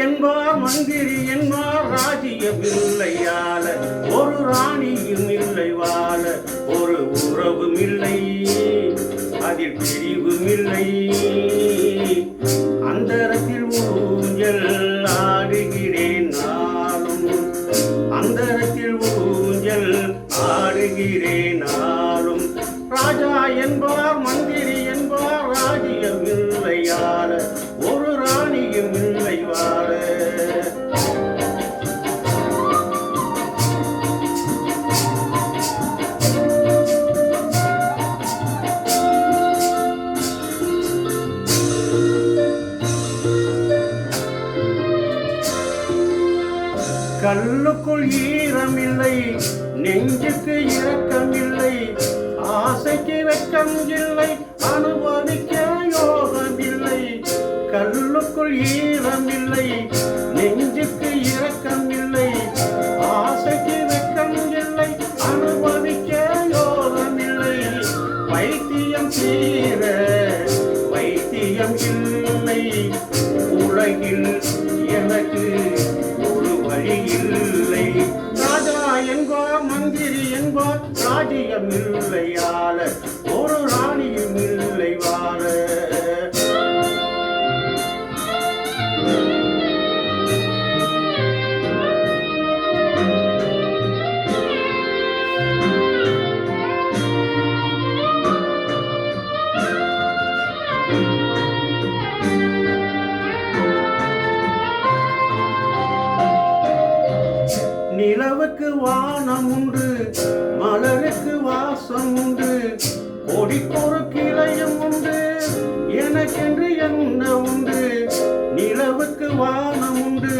என்பார் மந்திரி என்பார் ராஜ்யமில்லையால ஒரு ராணியும் இல்லை வாழ ஒரு உறவும் இல்லை அதில் பிரிவும் இல்லை அந்தரத்தில் ஊஞ்சல் ஆடுகிறேன் நாளும் அந்தரத்தில் ஊஞ்சல் ஆடுகிறேன் நாளும் ராஜா என்பார் மந்திரி என்பார் ராஜ்யமில்லையால ஒரு ராணியும் இல்லை வாழ கல்லுக்குள் ஈரமில்லை நெஞ்சுக்கு இரக்கமில்லை ஆசைக்கு வெட்கம் இல்லை அனுபவிக்க யோகமில்லை கல்லுக்குள் ஈரமில்லை நெஞ்சுக்கு இரக்கமில்லை ஆசைக்கு வெட்கம் இல்லை அனுபவிக்க யோகமில்லை வைத்தியம் தீர வைத்தியம் இல்லை உலகில் எனக்கு இல்லை ராஜா என்பார் மந்திரி என்பார் ராஜ்யம் இல்லையால ஒரு ராணியும் இல்லை வாழ நிலவுக்கு வானம் உண்டு மலருக்கு வாசம் உண்டு கொடிக்கொரு கிளையும் உண்டு எனக்கென்று என்ன உண்டு நிலவுக்கு வானம் உண்டு